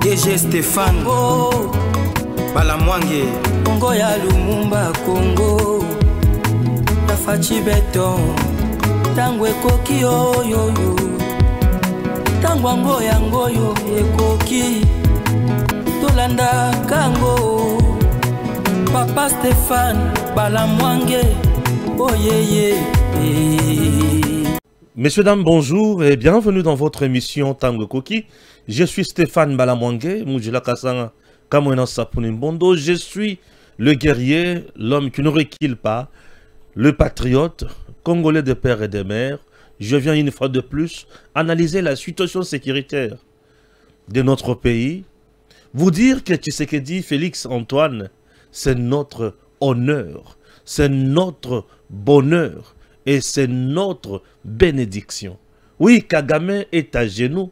DG Stéphane Balamwange Congo ya Lumumba Congo Tafachi Beton Tangwe koki oyoyo Tangwango yangoyo ekoki Tolanda kango Papa Stéphane Balamwange Oh yeah. Messieurs, dames, bonjour et bienvenue dans votre émission Tango Koki. Je suis Stéphane Balamwange, Moujila Kasanga, Kamwena Sapunimbondo. Je suis le guerrier, l'homme qui ne recule pas, le patriote, congolais de père et de mère. Je viens une fois de plus analyser la situation sécuritaire de notre pays. Vous dire que Tshisekedi Félix Antoine, c'est notre honneur, c'est notre bonheur et c'est notre bénédiction. Oui, Kagame est à genoux.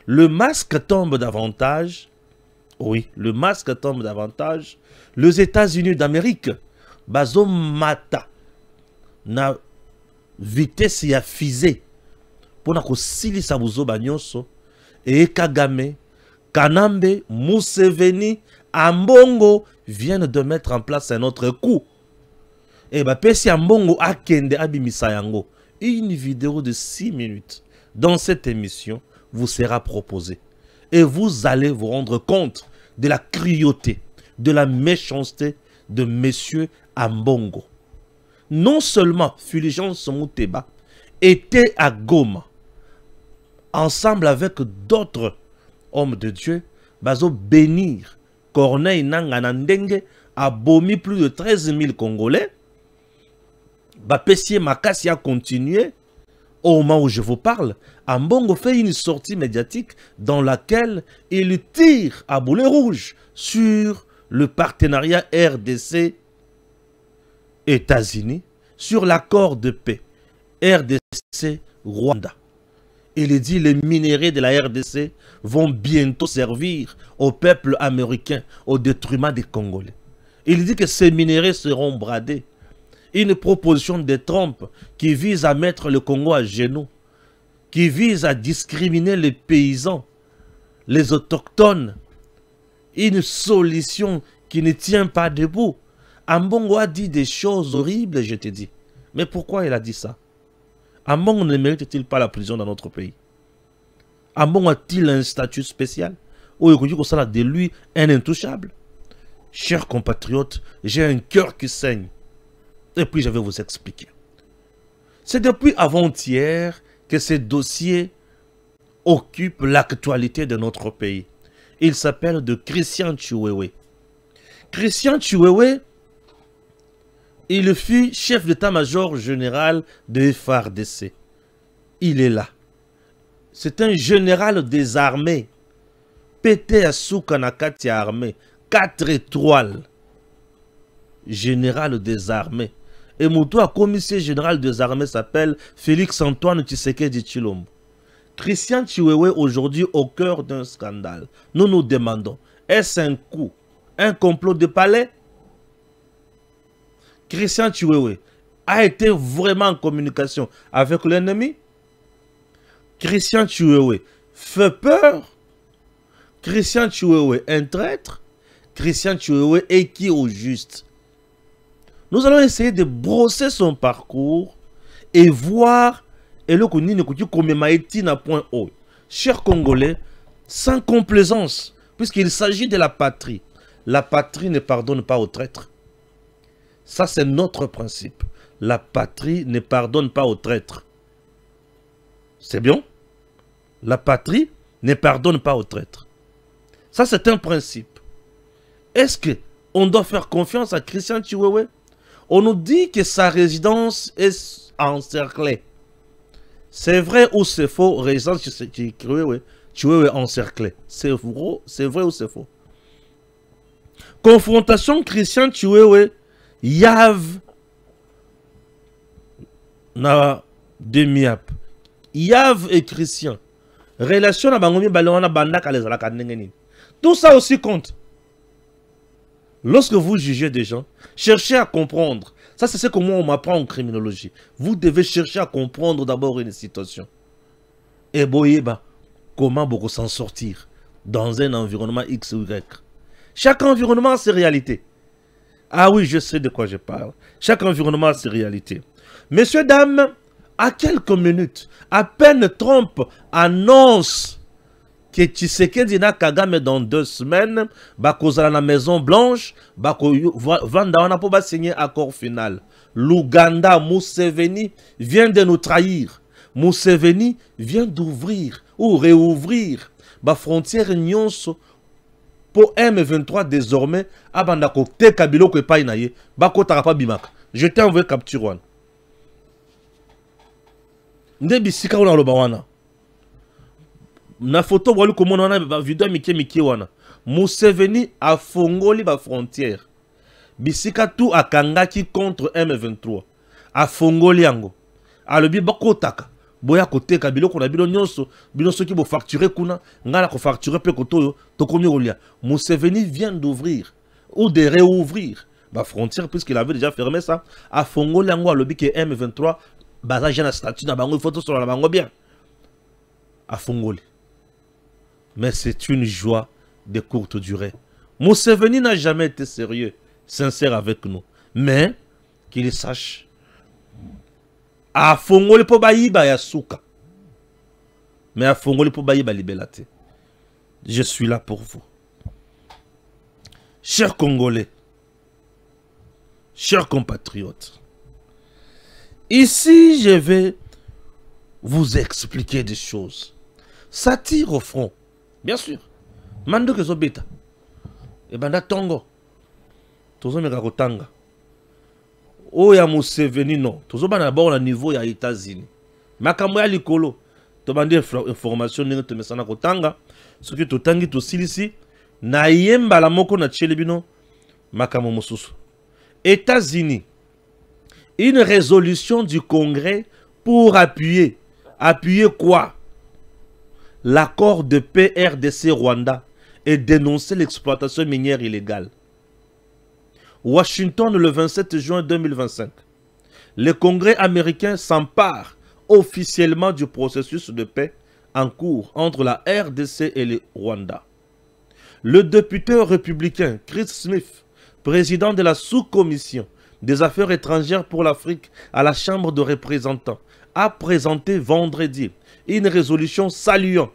Le masque tombe davantage. Oui, le masque tombe davantage. Les États-Unis d'Amérique, bazo mata na vitesse ya fusée pour na kosilisa buzo banyoso et Kagame, Kanambe, Museveni, Ambongo viennent de mettre en place un autre coup. Et bah pesi Ambongo akende abimisa yango. Une vidéo de 6 minutes dans cette émission vous sera proposée. Et vous allez vous rendre compte de la cruauté, de la méchanceté de Monsieur Ambongo. Non seulement Fulgence Mouteba était à Goma, ensemble avec d'autres hommes de Dieu, bazo bénir Corneille Nanganandenge a bomi plus de 13 000 Congolais. Bapessier Makassi a continué. Au moment où je vous parle, Ambongo fait une sortie médiatique dans laquelle il tire à boulet rouge sur le partenariat RDC-États-Unis, sur l'accord de paix RDC-Rwanda. Il dit que les minéraux de la RDC vont bientôt servir au peuple américain au détriment des Congolais. Il dit que ces minéraux seront bradés. Une proposition de Trump qui vise à mettre le Congo à genoux, qui vise à discriminer les paysans, les autochtones. Une solution qui ne tient pas debout. Ambongo a dit des choses horribles, je te dis. Mais pourquoi il a dit ça? Ambongo ne mérite-t-il pas la prison dans notre pays? Ambongo a-t-il un statut spécial? Ou est-ce qu'on a de lui un intouchable? Chers compatriotes, j'ai un cœur qui saigne. Et puis je vais vous expliquer. C'est depuis avant-hier que ce dossier occupe l'actualité de notre pays. Il s'appelle de Christian Chiwewe. Christian Chiwewe, il fut chef d'état-major général de FARDC. Il est là. C'est un général des armées. Pété à Soukanakati armée. 4 étoiles. Général des armées. Et mon commissaire général des armées s'appelle Félix Antoine Tshisekedi Tshilombo. Christian Chiwewe aujourd'hui au cœur d'un scandale. Nous nous demandons, est-ce un coup, un complot de palais? Christian Chiwewe a été vraiment en communication avec l'ennemi? Christian Chiwewe fait peur? Christian Chiwewe un traître? Christian Chiwewe est qui au juste? Nous allons essayer de brosser son parcours et voir chers Congolais, sans complaisance, puisqu'il s'agit de la patrie. La patrie ne pardonne pas aux traîtres. Ça, c'est notre principe. La patrie ne pardonne pas aux traîtres. C'est bien? La patrie ne pardonne pas aux traîtres. Ça, c'est un principe. Est-ce qu'on doit faire confiance à Christian Chiwewe? On nous dit que sa résidence est encerclée. C'est vrai ou c'est faux? Résidence Chiwewe encerclée. C'est vrai ou c'est faux? Confrontation Christian Chiwewe, Yav na demiap. Yav et Christian. Relation na bangomi balona bandaka les alaka nengeni. Tout ça aussi compte. Lorsque vous jugez des gens, cherchez à comprendre. Ça, c'est ce que moi, on m'apprend en criminologie. Vous devez chercher à comprendre d'abord une situation. Et boyeba, comment beaucoup s'en sortir? dans un environnement X ou Y. Chaque environnement a ses réalités. Ah oui, je sais de quoi je parle. Chaque environnement a ses réalités. Messieurs, dames, à quelques minutes, à peine Trump annonce que Tshisekedi na Kagame dans 2 semaines, bakozala na Maison Blanche, vanda wana po ba signer accord final. L'Ouganda, Museveni vient de nous trahir. Museveni vient d'ouvrir ou réouvrir ba frontière nyonso pour M23 désormais abanda ko te kabilo ko epai na ye bakotaka pa bimaka. Je t'ai envoyé capture wana. Nde bisika wana loba wana. Na photo wali komona wana ba video mike wana. Museveni a fongoli ba frontière. Bisika tout akangaki contre M23. A fongoli yango. Alobi bakotaka. Boya kote kabilo kona bilo nyonso ki bo facturer kuna ngala ko facturer pe koto to komi olia. Museveni vient d'ouvrir ou de réouvrir ba frontière puisqu'il avait déjà fermé ça. A fongoli yango alobi que M23 baza jana statut na bango photo sur la bango bien. A fongoli. Mais c'est une joie de courte durée. Museveni n'a jamais été sérieux, sincère avec nous. Mais qu'il sache. A fongoli po bayiba ya suka. Mais a fongoli po bayiba libelate. Je suis là pour vous. Chers Congolais, chers compatriotes, ici je vais vous expliquer des choses. Ça tire au front. Bien sûr. Mando ke zobeta. E banda tongo. Tozo meka kotanga. Oya Museveni non. Tozo bana d'abord na niveau ya États-Unis. Makambo ya likolo. To bandi information ninga to mesana kotanga. Soki to tangi to silisi na yemba la moko na tchelebino makambo mosusu. États-Unis. Une résolution du Congrès pour appuyer. Appuyer quoi? L'accord de paix RDC-Rwanda et dénoncer l'exploitation minière illégale. Washington le 27 juin 2025. Le Congrès américain s'empare officiellement du processus de paix en cours entre la RDC et le Rwanda. Le député républicain Chris Smith, président de la sous-commission des affaires étrangères pour l'Afrique à la Chambre de représentants, a présenté vendredi une résolution saluant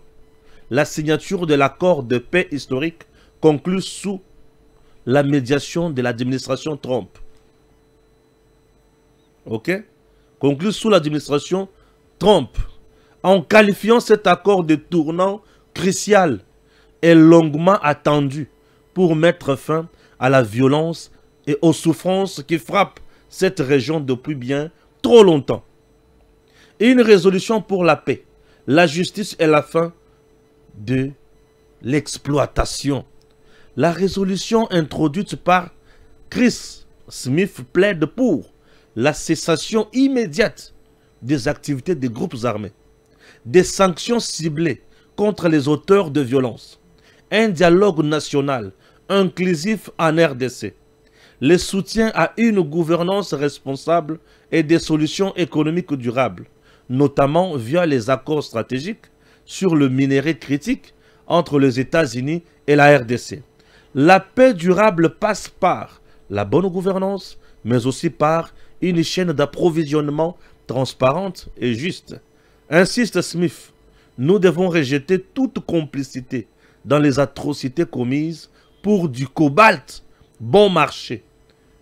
la signature de l'accord de paix historique conclu sous la médiation de l'administration Trump. Ok? Conclu sous l'administration Trump, en qualifiant cet accord de tournant crucial et longuement attendu pour mettre fin à la violence et aux souffrances qui frappent cette région depuis bien trop longtemps. Une résolution pour la paix, la justice et la fin de l'exploitation. La résolution introduite par Chris Smith plaide pour la cessation immédiate des activités des groupes armés, des sanctions ciblées contre les auteurs de violences, un dialogue national inclusif en RDC, le soutien à une gouvernance responsable et des solutions économiques durables, notamment via les accords stratégiques sur le minerai critique entre les États-Unis et la RDC. La paix durable passe par la bonne gouvernance, mais aussi par une chaîne d'approvisionnement transparente et juste. Insiste Smith, nous devons rejeter toute complicité dans les atrocités commises pour du cobalt bon marché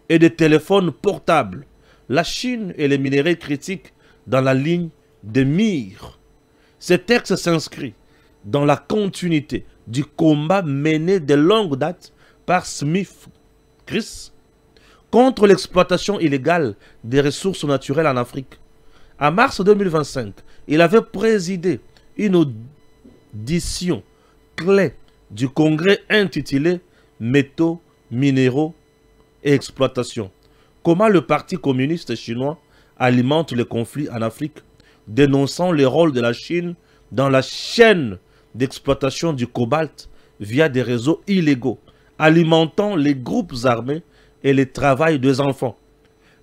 et des téléphones portables, la Chine et les minéraux critiques dans la ligne de mire. Ce texte s'inscrit dans la continuité du combat mené de longue date par Smith Chris contre l'exploitation illégale des ressources naturelles en Afrique. En mars 2025, il avait présidé une audition clé du congrès intitulé Métaux, minéraux et exploitation. Comment le Parti communiste chinois alimente les conflits en Afrique, dénonçant le rôle de la Chine dans la chaîne d'exploitation du cobalt via des réseaux illégaux, alimentant les groupes armés et le travail des enfants.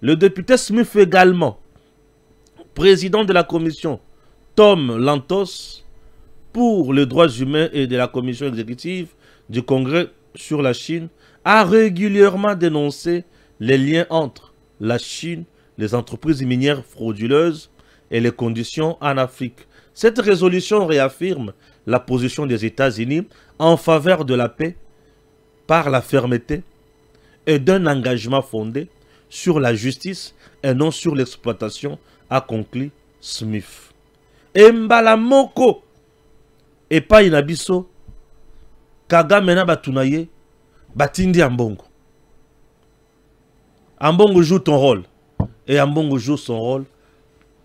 Le député Smith également, président de la commission, Tom Lantos, pour les droits humains et de la commission exécutive du Congrès sur la Chine a régulièrement dénoncé les liens entre la Chine, les entreprises minières frauduleuses et les conditions en Afrique. Cette résolution réaffirme la position des États-Unis en faveur de la paix par la fermeté et d'un engagement fondé sur la justice et non sur l'exploitation, a conclu Smith. Mbala moko et pas inabiso Kagame na batunaye batindi Ambongo. Ambongo joue ton rôle et Ambongo joue son rôle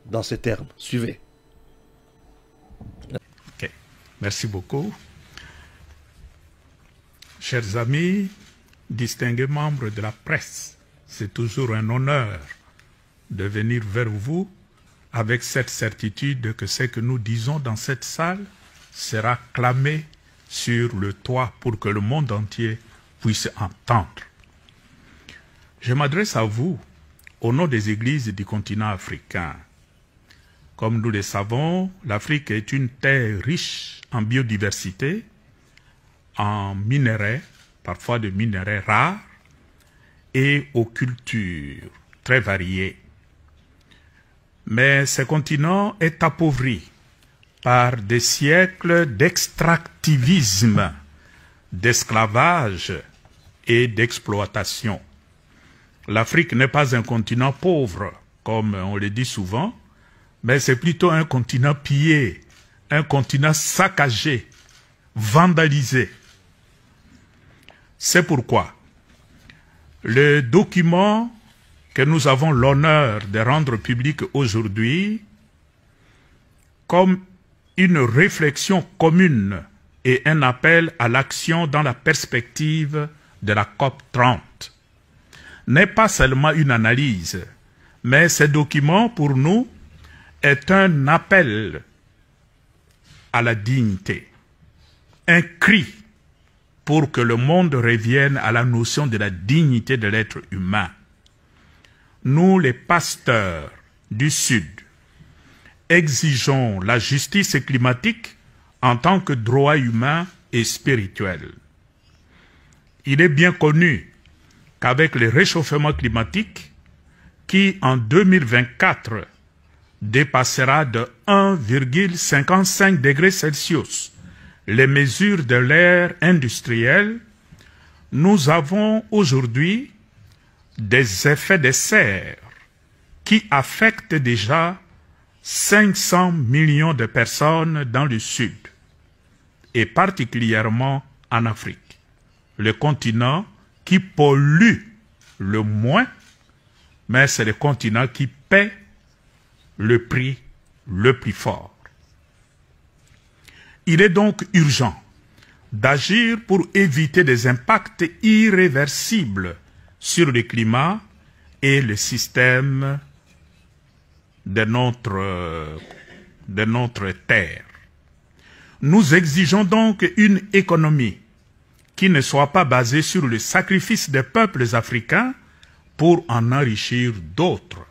dans ces termes. Suivez. Okay. Merci beaucoup. Chers amis, distingués membres de la presse, c'est toujours un honneur de venir vers vous avec cette certitude que ce que nous disons dans cette salle sera clamé sur le toit pour que le monde entier puisse entendre. Je m'adresse à vous au nom des églises du continent africain. Comme nous le savons, l'Afrique est une terre riche en biodiversité, en minerais, parfois de minerais rares, et aux cultures très variées. Mais ce continent est appauvri par des siècles d'extractivisme, d'esclavage et d'exploitation. L'Afrique n'est pas un continent pauvre, comme on le dit souvent, mais c'est plutôt un continent pillé, un continent saccagé, vandalisé. C'est pourquoi le document que nous avons l'honneur de rendre public aujourd'hui, comme une réflexion commune et un appel à l'action dans la perspective de la COP 30, n'est pas seulement une analyse, mais ce document pour nous est un appel à la dignité, un cri pour que le monde revienne à la notion de la dignité de l'être humain. Nous, les pasteurs du Sud, exigeons la justice climatique en tant que droit humain et spirituel. Il est bien connu qu'avec le réchauffement climatique, qui en 2024 dépassera de 1,55 degrés Celsius les mesures de l'ère industrielle, nous avons aujourd'hui des effets de serre qui affectent déjà 500 millions de personnes dans le Sud, et particulièrement en Afrique, le continent qui pollue le moins, mais c'est le continent qui paie le prix le plus fort. Il est donc urgent d'agir pour éviter des impacts irréversibles sur le climat et le système de notre terre. Nous exigeons donc une économie qui ne soit pas basée sur le sacrifice des peuples africains pour en enrichir d'autres.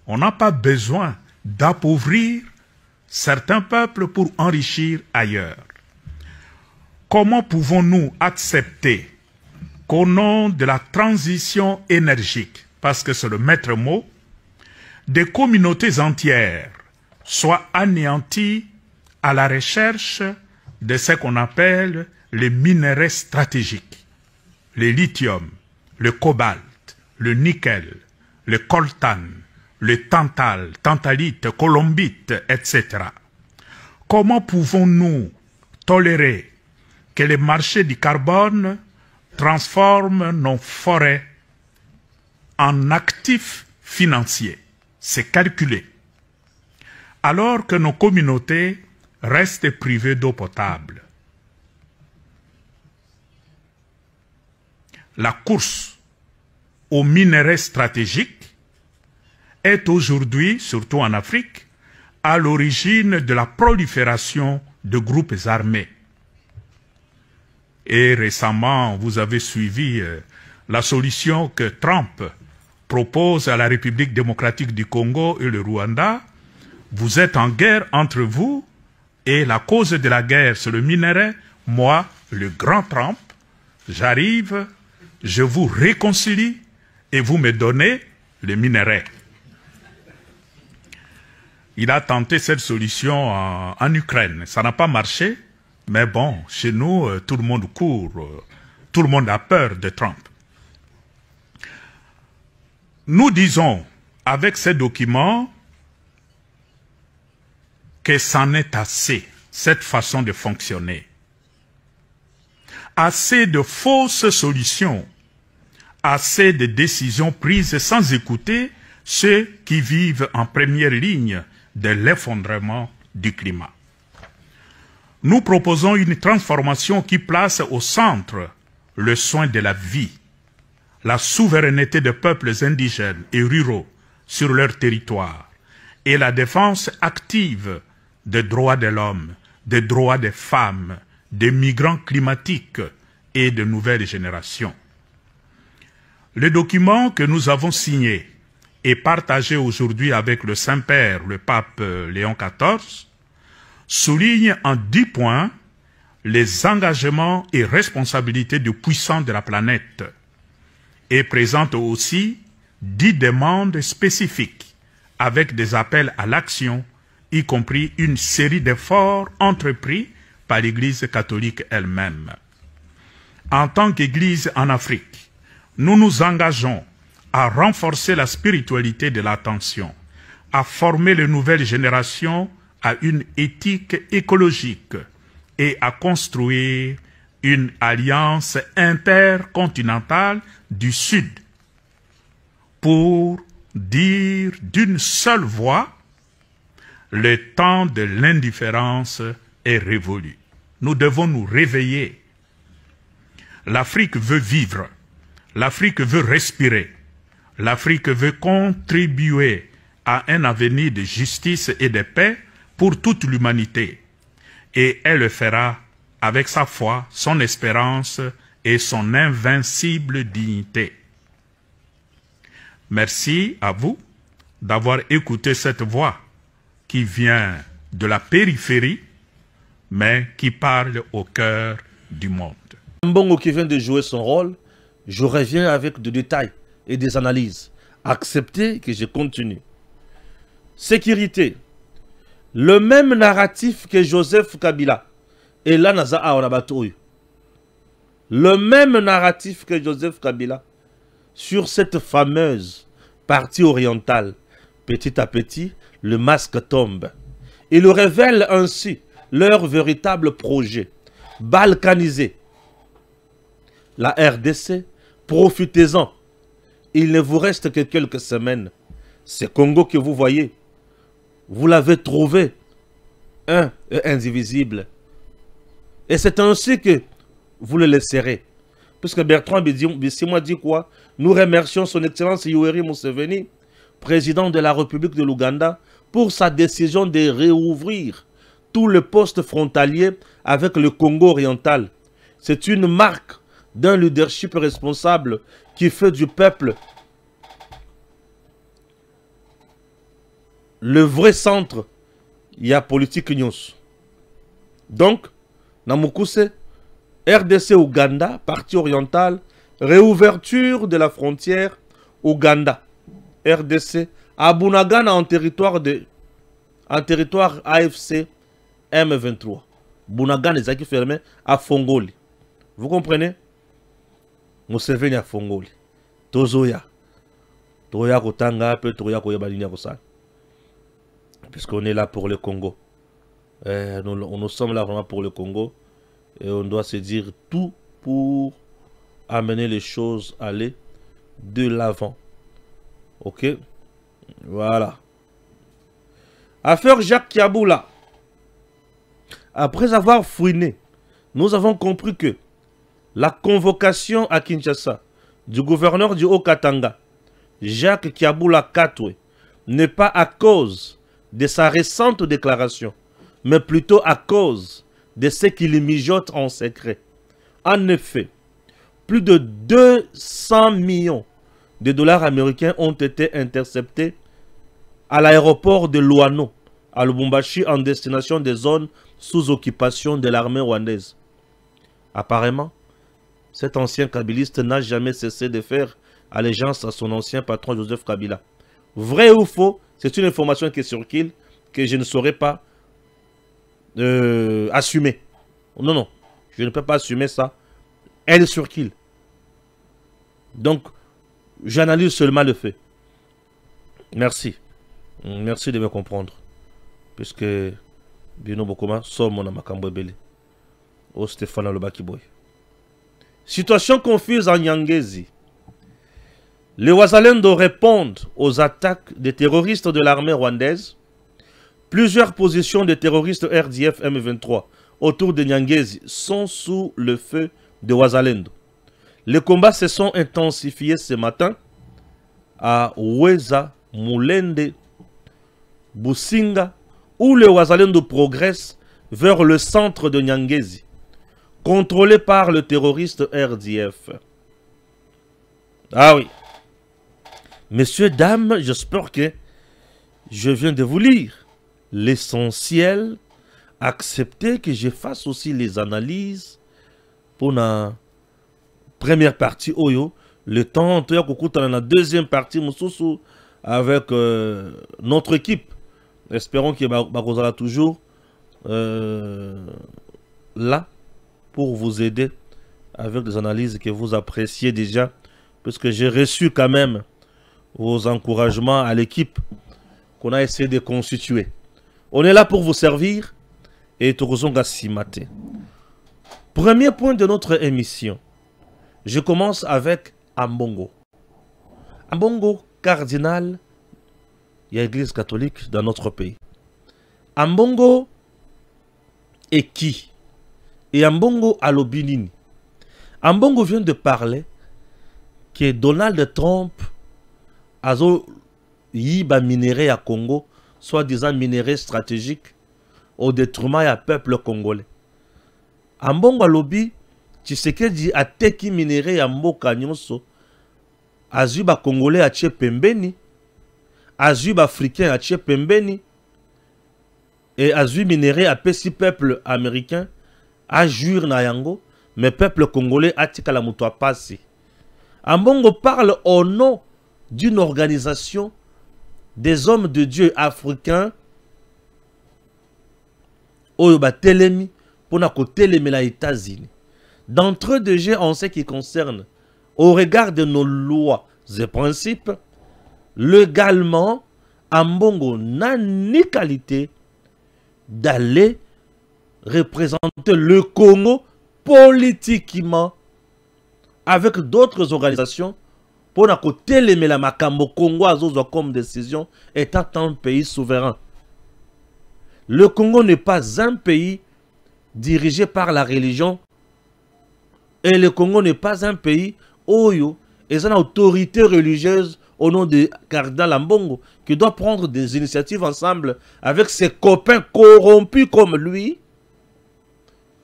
On n'a pas besoin d'appauvrir certains peuples pour enrichir ailleurs. Comment pouvons-nous accepter qu'au nom de la transition énergique, parce que c'est le maître mot, des communautés entières soient anéanties à la recherche de ce qu'on appelle les minerais stratégiques, le lithium, le cobalt, le nickel, le coltan, le tantal, tantalite, colombite, etc. Comment pouvons-nous tolérer que les marchés du carbone transforment nos forêts en actifs financiers? C'est calculé. Alors que nos communautés restent privées d'eau potable. La course aux minerais stratégiques est aujourd'hui, surtout en Afrique, à l'origine de la prolifération de groupes armés. Et récemment, vous avez suivi la solution que Trump propose à la République démocratique du Congo et le Rwanda. Vous êtes en guerre entre vous et la cause de la guerre, c'est le minerai, moi, le grand Trump, j'arrive, je vous réconcilie et vous me donnez le minerai. Il a tenté cette solution en Ukraine. Ça n'a pas marché, mais bon, chez nous, tout le monde court, tout le monde a peur de Trump. Nous disons, avec ces documents, que c'en est assez, cette façon de fonctionner. Assez de fausses solutions, assez de décisions prises sans écouter ceux qui vivent en première ligne de l'effondrement du climat. Nous proposons une transformation qui place au centre le soin de la vie, la souveraineté des peuples indigènes et ruraux sur leur territoire et la défense active des droits de l'homme, des droits des femmes, des migrants climatiques et de nouvelles générations. Le document que nous avons signé et partagé aujourd'hui avec le Saint-Père, le pape Léon XIV, souligne en 10 points les engagements et responsabilités des puissants de la planète et présente aussi 10 demandes spécifiques avec des appels à l'action, y compris une série d'efforts entrepris par l'Église catholique elle-même. En tant qu'Église en Afrique, nous nous engageons à renforcer la spiritualité de l'attention, à former les nouvelles générations à une éthique écologique et à construire une alliance intercontinentale du Sud pour dire d'une seule voix: le temps de l'indifférence est révolu. Nous devons nous réveiller. L'Afrique veut vivre. L'Afrique veut respirer. L'Afrique veut contribuer à un avenir de justice et de paix pour toute l'humanité. Et elle le fera avec sa foi, son espérance et son invincible dignité. Merci à vous d'avoir écouté cette voix qui vient de la périphérie, mais qui parle au cœur du monde. Mbongo qui vient de jouer son rôle, je reviens avec des détails et des analyses. Acceptez que je continue. Sécurité. Le même narratif que Joseph Kabila. Et là, le même narratif que Joseph Kabila sur cette fameuse partie orientale. Petit à petit, le masque tombe. Ils révèlent ainsi leur véritable projet. Balkaniser la RDC, profitez-en. Il ne vous reste que quelques semaines. Ce Congo que vous voyez, vous l'avez trouvé un et indivisible. Et c'est ainsi que vous le laisserez. Puisque Bertrand Bisimwa dit quoi? Nous remercions son Excellence Yoweri Museveni, président de la République de l'Ouganda, pour sa décision de réouvrir tous les postes frontaliers avec le Congo oriental. C'est une marque d'un leadership responsable qui fait du peuple le vrai centre. Il y a politique news. Donc, Namukuse, RDC Ouganda, partie orientale, réouverture de la frontière Ouganda, RDC, à Bunagana en territoire AFC M23. Bunagana est fermé à Fongoli. Vous comprenez? Museveni à Fongoli. Tozoya. Toya Kotanga, peu Toya Koyabalinia Kosal. Puisqu'on est là pour le Congo. Nous sommes là vraiment pour le Congo. Et on doit se dire tout pour amener les choses à aller de l'avant. Ok? Voilà. Affaire Jacques Kiaboula. Après avoir fouiné, nous avons compris que la convocation à Kinshasa du gouverneur du Haut-Katanga, Jacques Kiaboula Katwe, n'est pas à cause de sa récente déclaration, mais plutôt à cause de ce qu'il mijote en secret. En effet, plus de 200 millions de dollars américains ont été interceptés à l'aéroport de Luano, à Lubumbashi en destination des zones sous occupation de l'armée rwandaise. Apparemment, cet ancien kabiliste n'a jamais cessé de faire allégeance à son ancien patron Joseph Kabila. Vrai ou faux, c'est une information qui circule que je ne saurais pas assumer. Non, non, je ne peux pas assumer ça. Elle circule. Donc, j'analyse seulement le fait. Merci. Merci de me comprendre. Puisque Bino Bokoma sort mon amakambo belé. Au Stéphane Lobaki Boy. Situation confuse en Nyangezi. Les Wazalendo répondent aux attaques des terroristes de l'armée rwandaise. Plusieurs positions de terroristes RDF M23 autour de Nyangezi sont sous le feu de Wazalendo. Les combats se sont intensifiés ce matin à Weza, Mulende, Businga, où les Wazalendo progressent vers le centre de Nyangezi, contrôlé par le terroriste RDF. Ah oui. Messieurs, dames, j'espère que je viens de vous lire l'essentiel. Acceptez que je fasse aussi les analyses pour la première partie. Oyo, le temps, dans la deuxième partie, avec notre équipe. Espérons qu'il y aura toujours là pour vous aider avec des analyses que vous appréciez déjà, puisque j'ai reçu quand même vos encouragements à l'équipe qu'on a essayé de constituer. On est là pour vous servir et Tokozonga Simate. Premier point de notre émission. Je commence avec Ambongo. Ambongo, cardinal, il y a l'église catholique dans notre pays. Ambongo est qui? Et Ambongo a l'obinini. Ambongo vient de parler que Donald Trump a yiba minerai à Congo, soi-disant minerai stratégique, au détriment du peuple congolais. Ambongo a lobby, Tshisekedi a teki minerai à Mboka Nyonso, azuba congolais a tche pembeni, azuba africain a tche pembeni, et azu minerai a pesi peuple américain, a jure na yango, mais peuple congolais a tika la muto a passé. Ambongo parle au nom d'une organisation des hommes de Dieu africains Oyoba Telemi pour na Telemi la États-Unis. D'entre deux jeux en ce qui concerne, au regard de nos lois et principes, légalement, Ambongo n'a ni qualité d'aller représenter le Congo politiquement avec d'autres organisations pour na Telemi la Makambo Congo azozo comme décision étant un pays souverain. Le Congo n'est pas un pays dirigé par la religion. Et le Congo n'est pas un pays oyo et une autorité religieuse au nom de Cardinal Ambongo qui doit prendre des initiatives ensemble avec ses copains corrompus comme lui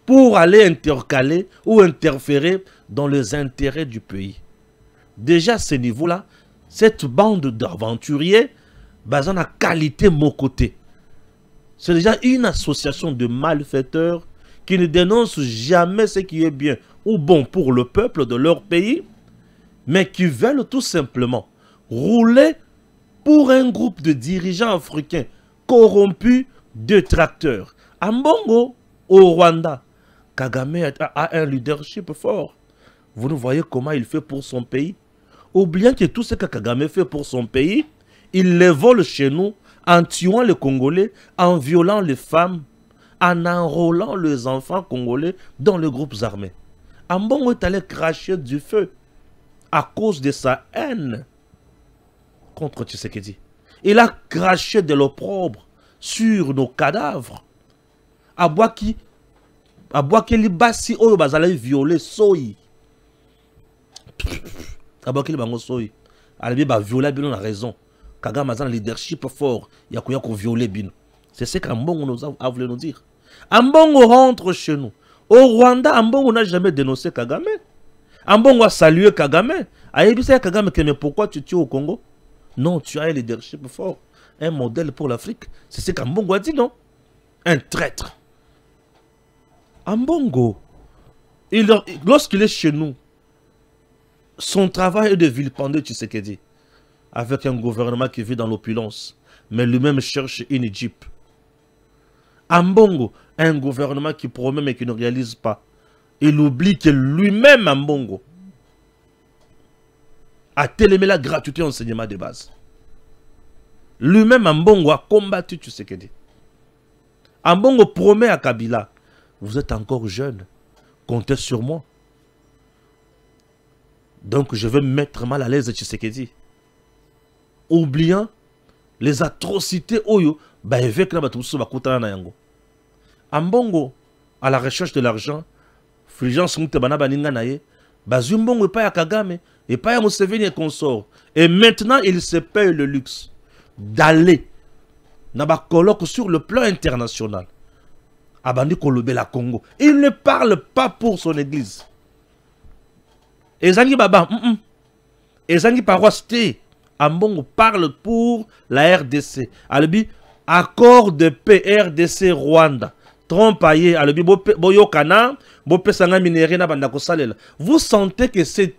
pour aller intercaler ou interférer dans les intérêts du pays. Déjà à ce niveau-là, cette bande d'aventuriers basée en qualité mon côté. C'est déjà une association de malfaiteurs qui ne dénoncent jamais ce qui est bien ou bon pour le peuple de leur pays, mais qui veulent tout simplement rouler pour un groupe de dirigeants africains corrompus, détracteurs. Ambongo, au Rwanda, Kagame a un leadership fort. Vous ne voyez comment il fait pour son pays? Oubliant que tout ce que Kagame fait pour son pays, il les vole chez nous en tuant les Congolais, en violant les femmes, en enrôlant les enfants congolais dans les groupes armés. Ambongo est allé cracher du feu à cause de sa haine contre Tshisekedi. Il a craché de l'opprobre sur nos cadavres. Abwaki libasi oyo bazali violer soyi. Abwaki libango soyi. Alibi ba violer bino na raison. Kagame a un leadership fort. Il y a qu'on violer bino. C'est ce qu'Ambongo a voulu nous dire. Ambongo rentre chez nous. Au Rwanda, Ambongo n'a jamais dénoncé Kagame. Ambongo a salué Kagame. A dit Kagame, mais pourquoi tu tues au Congo? Non, tu as un leadership fort. un modèle pour l'Afrique. C'est ce qu'Ambongo a dit, non? Un traître. Ambongo, lorsqu'il est chez nous, son travail est de vilipender Tshisekedi, avec un gouvernement qui vit dans l'opulence, mais lui-même cherche une Égypte. Ambongo, un gouvernement qui promet mais qui ne réalise pas. Il oublie que lui-même, Ambongo, a télémé la gratuité enseignement de base. Lui-même, Ambongo, a combattu Tshisekedi. Ambongo promet à Kabila, vous êtes encore jeune, comptez sur moi. Donc je vais mettre mal à l'aise Tshisekedi. Oubliant les atrocités Oyo, Ambongo, à la recherche de l'argent, Fulgence Mutebana Baninga Naye, Bazumbongo et pas à Kagame, et pas à Museveni et consort. Et maintenant, il se paye le luxe d'aller dans un colloque sur le plan international. Abandi Kolobe la Congo. Il ne parle pas pour son église. Ezangi Baba, Ezangi Paroisté, Ambongo parle pour la RDC. Albi, accord de paix RDC Rwanda. Trompaye, Albi, Boyokana, Bopesanga Minere na Bandako Salela. Vous sentez que c'est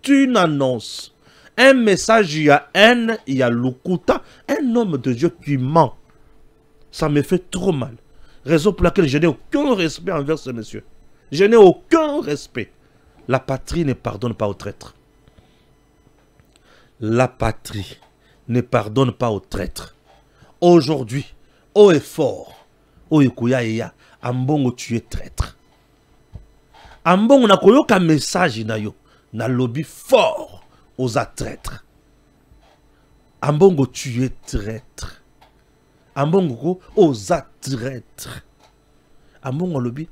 une annonce. Un message, il y a haine, il y a Lukuta, un homme de Dieu qui ment. Ça me fait trop mal. Raison pour laquelle je n'ai aucun respect envers ce monsieur. Je n'ai aucun respect. La patrie ne pardonne pas aux traîtres. La patrie ne pardonne pas aux traîtres. Aujourd'hui, haut et fort, Oyekuya, Ambongo tu es traître. Ambongo n'a qu'un message na lobby fort aux traîtres. Ambongo tu es traître. Ambongo aux traîtres. Ambongo lobby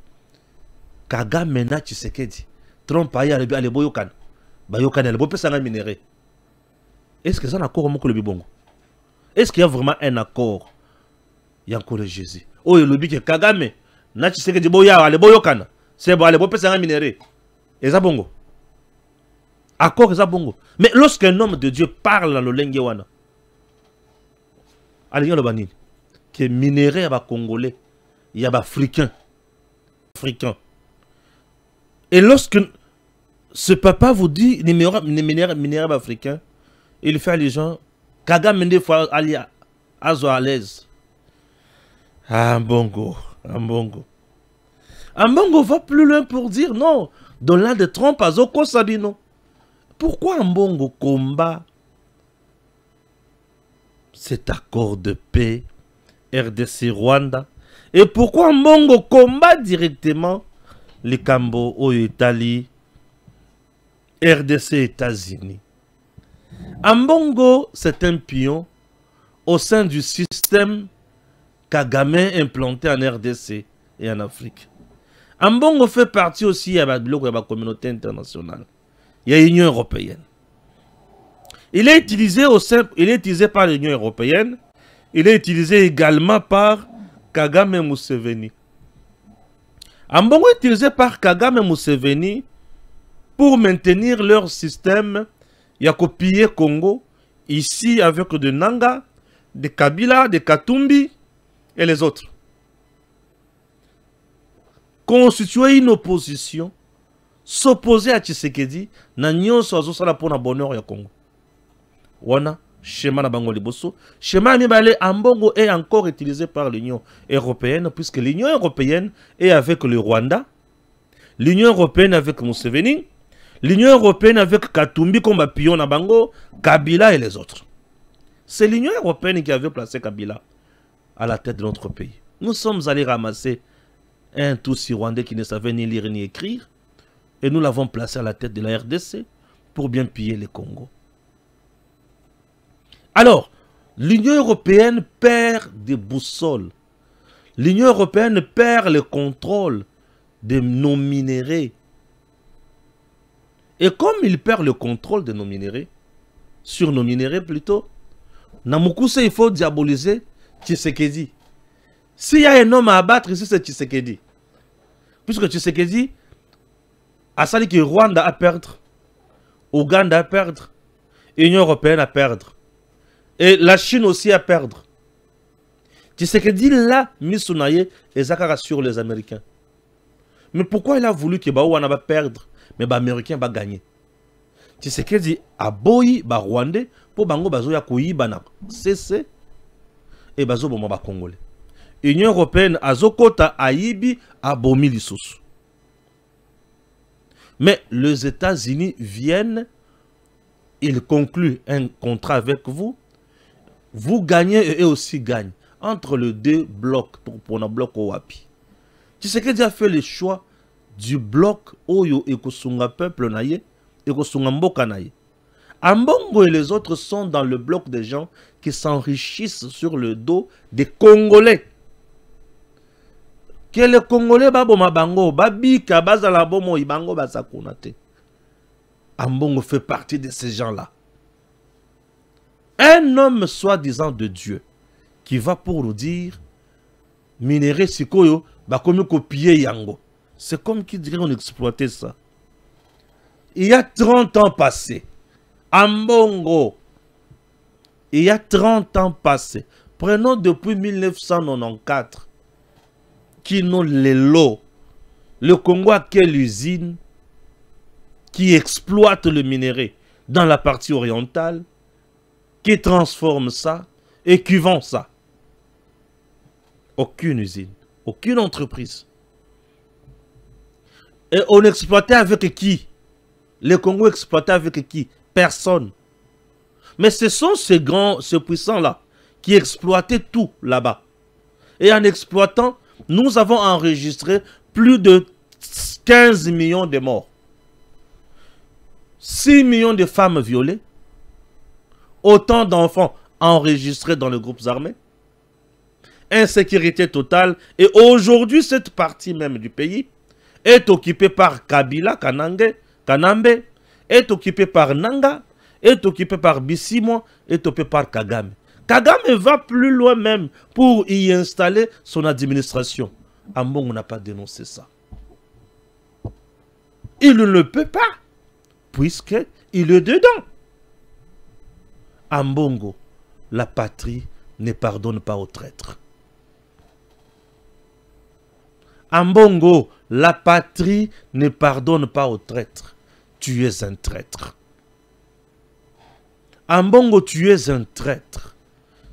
Kagame na Tshisekedi. Trump a dit allez boyokan. Bayokan elle peut s'en minérer. Est-ce que ça un accord avec le Bibongo? Est-ce qu'il y a vraiment un accord? Il y a encore le Jésus. Oh le lobby que Kagame na Tshisekedi boya allez boyokan. C'est bon allez peut s'en minérer. Et ça bongo. Accord et ça bongo. Mais lorsqu'un homme de Dieu parle dans le lengewana. Allez le banine. Que minéré à Congolais, il y a Africain. Et lorsque ce papa vous dit minérable africain, il fait les gens, Kagame des fois aller à l'aise. Ambongo. Ambongo va plus loin pour dire non. Donald de Trump à Zoko Sabino. Pourquoi Ambongo combat cet accord de paix RDC Rwanda? Et pourquoi Ambongo combat directement les Cambo au Italie, RDC États-Unis? Ambongo, c'est un pion au sein du système Kagame implanté en RDC et en Afrique. Ambongo fait partie aussi de la communauté internationale. Il y a l'Union européenne. Il est utilisé par l'Union européenne. Il est utilisé également par Kagame Museveni. Ambongo est utilisé par Kagame Museveni pour maintenir leur système. Il y a copié Congo, ici avec de Nanga, de Kabila, de Katumbi et les autres. Constituer une opposition, s'opposer à Tshisekedi, n'a nyonso azosala pour na bonheur ya Congo. Wana, schéma na bango liboso. Schéma mibale Ambongo est encore utilisé par l'Union européenne, puisque l'Union européenne est avec le Rwanda, l'Union européenne avec Museveni, l'Union européenne avec Katumbi comme pion na bango, Kabila et les autres. C'est l'Union européenne qui avait placé Kabila à la tête de notre pays. Nous sommes allés ramasser un Tutsi rwandais qui ne savait ni lire ni écrire, et nous l'avons placé à la tête de la RDC pour bien piller les Congo. Alors, l'Union européenne perd des boussoles. L'Union européenne perd le contrôle de nos minéraux. Et comme il perd le contrôle de nos minéraux, sur nos minéraux plutôt, Namukuse, il faut diaboliser Tshisekedi. S'il y a un homme à abattre ici, c'est Tshisekedi. Puisque Tshisekedi a sali que Rwanda à perdre, Ouganda à perdre, Union européenne à perdre. Et la Chine aussi à perdre. Tshisekedi là, Misunaye et Zakara sur les Américains. Mais pourquoi il a voulu que Baouana va perdre, mais les Américains va gagner? Tshisekedi a boyi ba Rwandais pour bango bazo ya koyiba na CC et bazo bomo ba Congolais. Union européenne azokota aibi abomi lisusu. Mais les États-Unis viennent, ils concluent un contrat avec vous, vous gagnez et eux aussi gagnent. Entre les deux blocs, pour un bloc au Wapi. Tshisekedi a fait le choix du bloc Oyo Ekosunga peuple naye, Ekosunga mboka naye. Ambongo et les autres sont dans le bloc des gens qui s'enrichissent sur le dos des Congolais. Que les Congolais baboma bango, babika bazala bomo ibango basakunate. Ambongo fait partie de ces gens-là. Un homme soi-disant de Dieu qui va pour nous dire minerai sikoyo bakomi copier yango. C'est comme qui dirait on exploitait ça. Il y a 30 ans passés. Ambongo. Il y a 30 ans passés. Prenons depuis 1994. Qui n'ont les lots. Le Congo a quelle usine qui exploite le minerai dans la partie orientale, qui transforme ça et qui vend ça? Aucune usine, aucune entreprise. Et on exploitait avec qui? Le Congo exploitait avec qui? Personne. Mais ce sont ces puissants-là qui exploitaient tout là-bas. Et en exploitant, nous avons enregistré plus de 15 millions de morts. 6 millions de femmes violées. Autant d'enfants enregistrés dans les groupes armés. Insécurité totale. Et aujourd'hui, cette partie même du pays est occupée par Kabila, Kanambe, est occupée par Nanga, est occupée par Bissimo, est occupée par Kagame. Kagame va plus loin même pour y installer son administration. Ambongo n'a pas dénoncé ça. Il ne peut pas, puisqu'il est dedans. Ambongo, la patrie ne pardonne pas aux traîtres. Ambongo, la patrie ne pardonne pas aux traîtres. Tu es un traître. Ambongo, tu es un traître.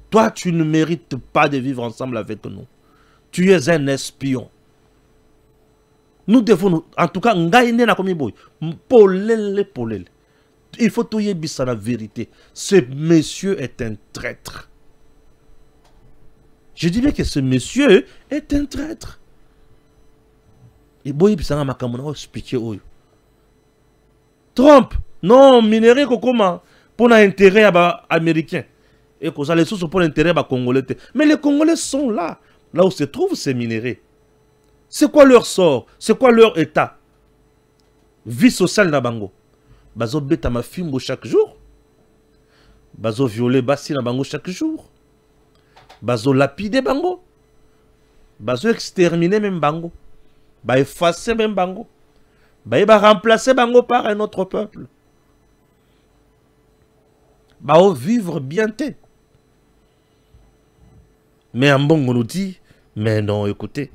Toi, tu ne mérites pas de vivre ensemble avec nous. Tu es un espion. Nous devons, en tout cas, il faut tout yebisa la vérité. Ce monsieur est un traître. Je dis bien que ce monsieur est un traître. Et boy, ça m'a expliqué. Trump, non, minerai comment pour l'intérêt américain. Et que ça les sources pour l'intérêt congolais. Mais les Congolais sont là, là où se trouvent ces minéraux. C'est quoi leur sort? C'est quoi leur état? Vie sociale na bango. Bazo beta ma fimbo chaque jour. Bazo violer basi na bango chaque jour. Bazo lapider bango. Bazo exterminer même bango. Ba effacer même bango. Ba remplacer bango par un autre peuple. Ba vivre bien té. Mais Ambongo nous dit, mais non, écoutez,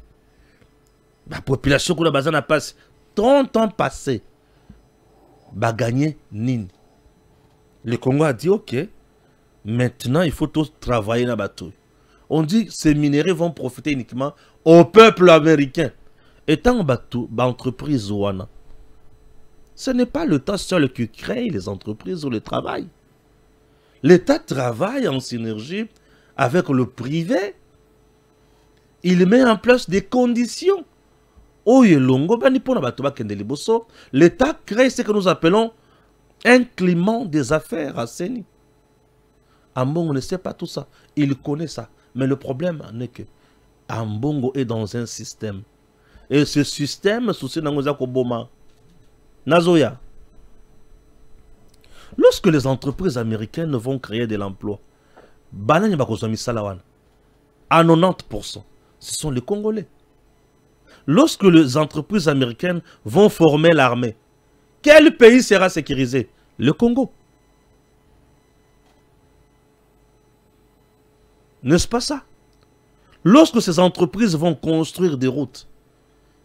la population qu'on a besoin de passer 30 ans passés, va gagner nini. Le Congo a dit, ok, maintenant il faut tous travailler dans le bateau. On dit que ces minéraux vont profiter uniquement au peuple américain. Étant bateau, entreprise ouana. Ce n'est pas l'État seul qui crée les entreprises ou le travail. L'État travaille en synergie avec le privé. Il met en place des conditions. L'État crée ce que nous appelons un climat des affaires à Seni. Ambongo ne sait pas tout ça. Il connaît ça. Mais le problème est que Ambongo est dans un système. Et ce système, Nazoya. Lorsque les entreprises américaines vont créer de l'emploi, à 90%, ce sont les Congolais. Lorsque les entreprises américaines vont former l'armée, quel pays sera sécurisé? Le Congo. N'est-ce pas ça? Lorsque ces entreprises vont construire des routes,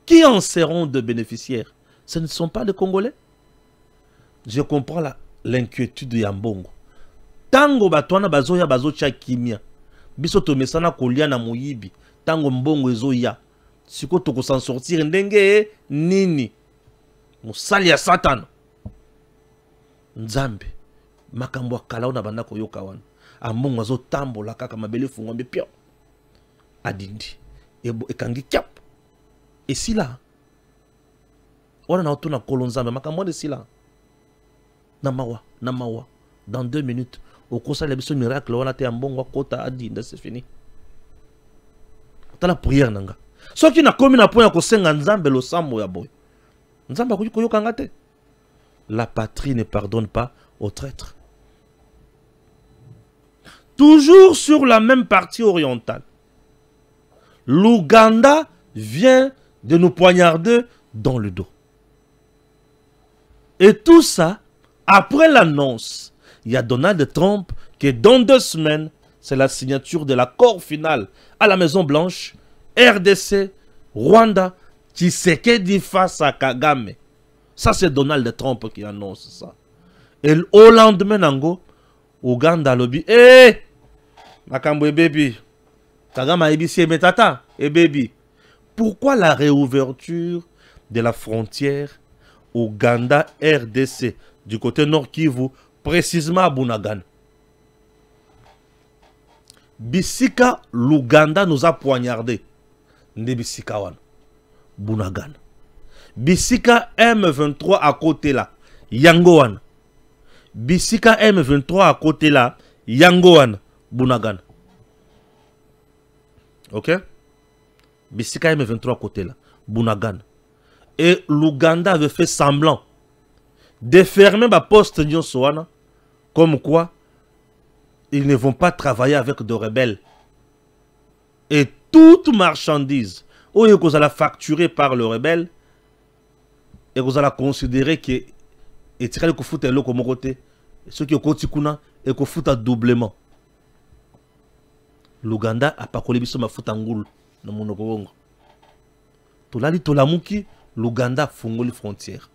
qui en seront de bénéficiaires? Ce ne sont pas les Congolais. Je comprends l'inquiétude de Yambongo. Tango batwana bazoya bazocha kimia. Biso tomesana kolia na moyibi. Tango mbongo ezoya. Siko toko s'en sortir ndenge nini. Musali ya Satan. Nzambe. Makambo akala na banda koyoka wana. Ambongo azo tambola kaka mabele fungombe pio. Adindi. Ekangi kyap. Et si là, on a autour de Kolonzambe, makambo de si là. Namawa. Dans 2 minutes, au cours de la miracle, on a été en bon kota adinda, c'est fini. T'as la prière nanga. Ce qui n'a commis na point à kosenga nzambe lo sambo ya boy. Nzamba koyo kangate. La patrie ne pardonne pas aux traîtres. Toujours sur la même partie orientale, l'Ouganda vient de nous poignarder dans le dos. Et tout ça, après l'annonce, il y a Donald Trump qui dans 2 semaines, c'est la signature de l'accord final à la Maison Blanche, RDC, Rwanda, Tshisekedi face à Kagame. Ça, c'est Donald Trump qui annonce ça. Et au lendemain, Nango, Ouganda lobby, Makambo et baby, Kagame a ébissé Metata et baby. Pourquoi la réouverture de la frontière Ouganda-RDC du côté nord Kivu, précisément à Bunagana? Bisika, l'Ouganda nous a poignardé. Bisika wan, Bunagana. Bisika M23 à côté là, Yangoan. Bisika M23 à côté là, Yangoan, Bunagana. Ok? Bisika M23 à côté là, Bunagana. Et l'Ouganda avait fait semblant de fermer ma poste Nyonsoana, comme quoi ils ne vont pas travailler avec des rebelles. Et toute marchandise, où vous allez facturer par le rebelle, et vous allez considérer que et tirer le foot et le côté, ce qui est côté kuna et que foot à doublement. L'Ouganda a pas collé biso ma foot angoul dans mon okongo. Tolali tolamuki, l'Ouganda fongoli frontière.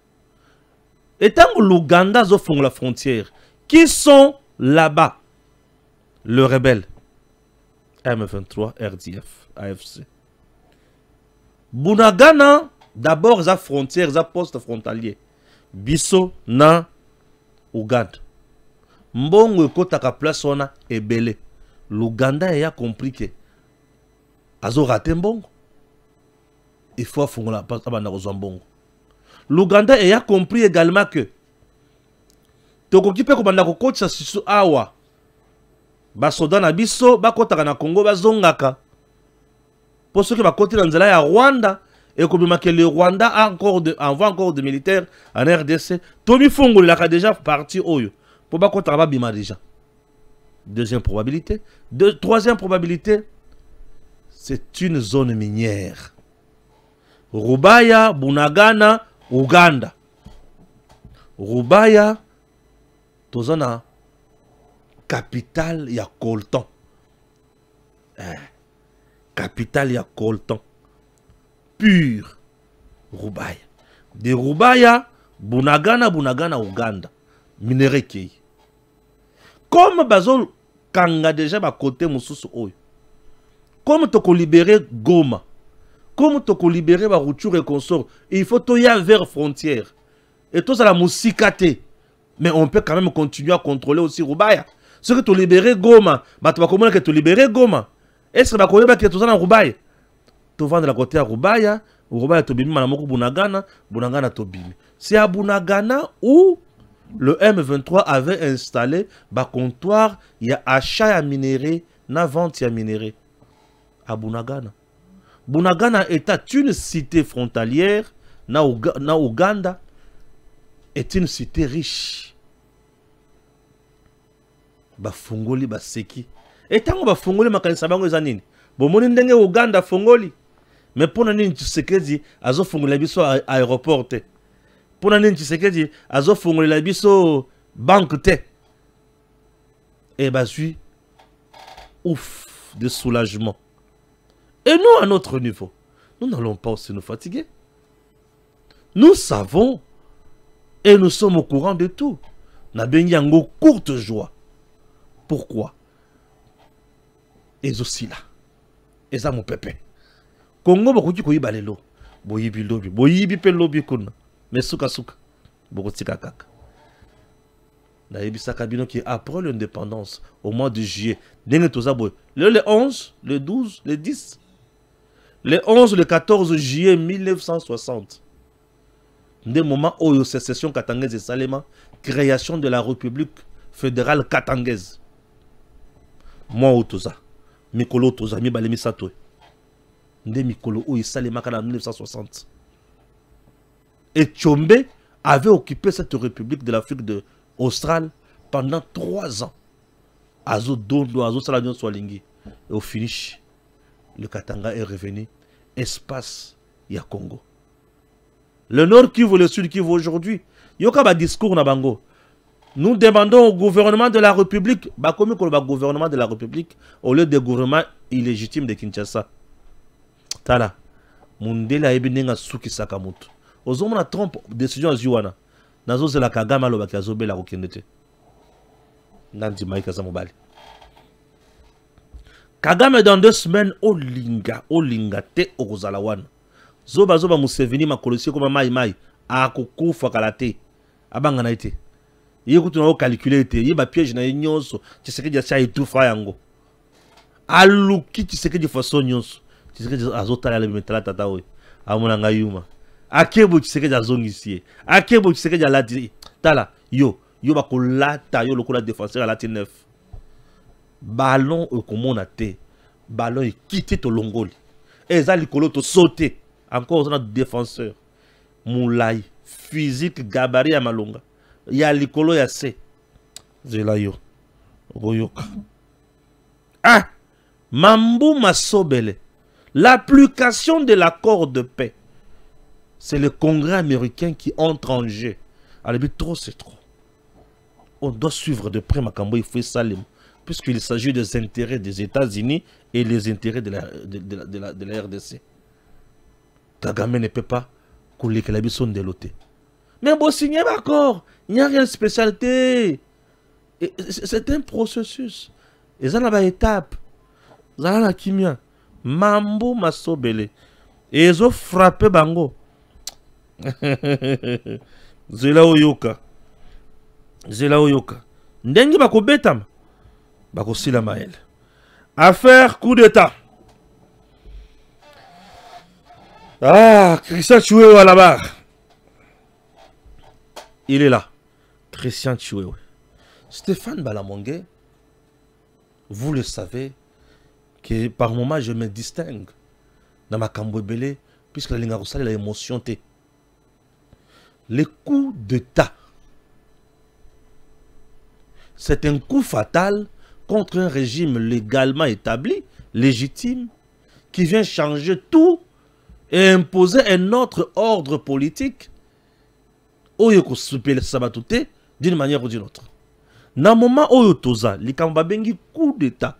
Et tant que l'Ouganda zo fong la frontière, qui sont là-bas? Le rebelle M23, RDF, AFC. Bunagana, d'abord, la frontière, la poste frontalier. Biso na Ouganda. Mbongo kotaka place on a ebele. L'Ouganda a compris que azo raté mbongo. Il faut faire la passe à mbongo. L'Ouganda a compris également que tokokipe ko banda ko coach sisu awa. Basoda na biso bakotaka na Congo bazongaka. Pour ceux qui bakoti na nzela ya Rwanda et que le Rwanda envoie encore des militaires en RDC. Tomi Fongo il a déjà parti oyo. Pour bakotaka ba bima déjà. Deuxième probabilité. Troisième probabilité, c'est une zone minière. Rubaya, Bunagana, Ouganda. Rubaya, tozana capitale ya Colton. Capitale ya Colton. Pur. Rubaya. De Rubaya, Bunagana, Ouganda. Minerai kei. Comme Bazol Kanga déjà ba côté Moussous Oyo. Comme tu as libéré Goma. Comme tu as libéré ba Rutshuru et consort. Il faut y aller vers frontière. Et tout ça la mousikate. Mais on peut quand même continuer à contrôler aussi Rubaya. Ce que tu as libéré Goma. Bah tu vas comment que tu as libéré Goma. Est-ce que tu as que tu as Rubaya? Tu vas de la côté à Rubaya. Rubaya tu bimi manamoko Bunagana. Bunagana tu bimi. C'est à Bunagana où le M23 avait installé un comptoir, il y a achat à minerai, na vente à minerai. À Bunagana. Bunagana est une cité frontalière, na Ouganda, est une cité riche. Ba fongoli ba seki. Et tant ba fongoli makanisa bango zanini. Bo moni ndenge Ouganda fongoli. Mais pour nani Tshisekedi azo fongola biso aéroport te. Pour nani Tshisekedi azo fongola biso banque te. Et bah suis ouf de soulagement. Et nous, à notre niveau, nous n'allons pas aussi nous fatiguer. Nous savons et nous sommes au courant de tout. N'a bien yango courte joie. Pourquoi? Et aussi là. Et ça mon pépé. Congo bakoki koyiba lelo. Boyibi lobi. Boyibi pe lobi kuna. Mais suka suka. Bokotika kaka. Naïbisa Kabino qui après l'indépendance, au mois de juillet, le 11, le 12, le 10, le 11, le 14 juillet 1960, des moments où la sécession katangaise et Salema, création de la République fédérale katangaise. Moi, Otoza, Mikolo Toza, Mibalemi Satoe, des Mikolo ou Salema en 1960. Et Tchombe avait occupé cette République de l'Afrique australe pendant 3 ans. Azo Dondo, Azo Salagnon Swalingi. Et au finish, le Katanga est revenu. Espace, il y a Congo. Le Nord Kivu, le Sud Kivu aujourd'hui. Il y a un discours na bango. Nous demandons au gouvernement de la République, comme le gouvernement de la République, au lieu de gouvernement illégitime de Kinshasa. Tala, Mundela Ebenenga Suki Sakamoto. Aux hommes, on a Trump, décision à Ziwana. Nazo c'est la Kagame aloba ki azobe la kokendete. Nandi maika za mobali. Kagame dans 2 semaines olinga te okozalawana. Zoba Museveni makolosi koma mai akokufa kalate. Abanga na ite. Yekutu na calculer ite, yeba piège na nyonso, Tshisekedi ya itufa yango. Aluki Tshisekedi façon nyonso. Tshisekedi azotala le metala tata we. Amona ngayuma. Akebo Tshisekedi azongisie. Akebo Tshisekedi alati. Tala, yo bakolata, yo lokola défenseur alati 9. Ballon okomona te. Ballon est quitté to longoli. Eza likolo to sauter. Encore notre défenseur. Moulay, physique, gabarit ya malonga. Ya likolo ya se. Zela yo. Royoka. Ah! Mambu Masobele. L'application de l'accord de paix. C'est le Congrès américain qui entre en jeu. Alors, trop, c'est trop. On doit suivre de près Makambo, il faut Salim. Puisqu'il s'agit des intérêts des États-Unis et les intérêts de la RDC. Kagame ne peut pas couler que la bison de l'autre. Mais bon, signer l'accord. Il n'y a rien de spécialité. C'est un processus. Et ça, là, étape. Ça, là, kimia. Mambo Masobele. Et ils ont frappé Bango. Zela Oyoka. Zela Oyoka. Ndengi bako betam. Bako sila mael. Affaire coup d'état. Ah, Christian Chiwewe à la barre. Il est là. Christian Chiwewe. Stéphane Balamongue, vous le savez, que par moment je me distingue dans ma Kambouébélé, puisque la ligne a l'émotion. Les coups d'État, c'est un coup fatal contre un régime légalement établi, légitime, qui vient changer tout et imposer un autre ordre politique d'une manière ou d'une autre. Dans le moment où Toza, les Kambabengi coup d'État,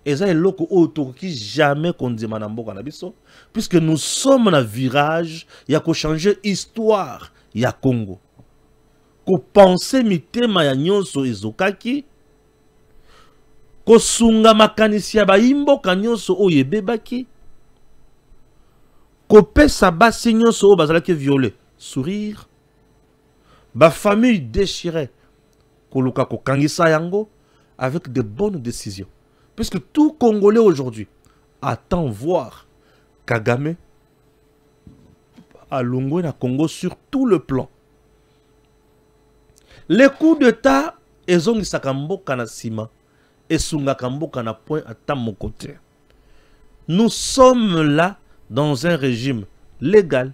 et ça est loko autour qui jamais condamné Manambo Kanabiso, puisque nous sommes dans un virage, il y a qu'à changer histoire, il y a Congo. Ko penser mitema ya nyonso ezokaki, ko sunga makanisi ya baimbo kanyonso oyebebaki, ko pesa basi nyonso o bazalaki violé, sourire, ba famille déchirée, ko luka ko kangisa yango avec de bonnes décisions. Puisque tout Congolais aujourd'hui attend voir Kagame à Longwe na Congo sur tout le plan. Les coups d'État, ils ont sakamboka na sima et sungakamboka na point à mon côté. Nous sommes là dans un régime légal,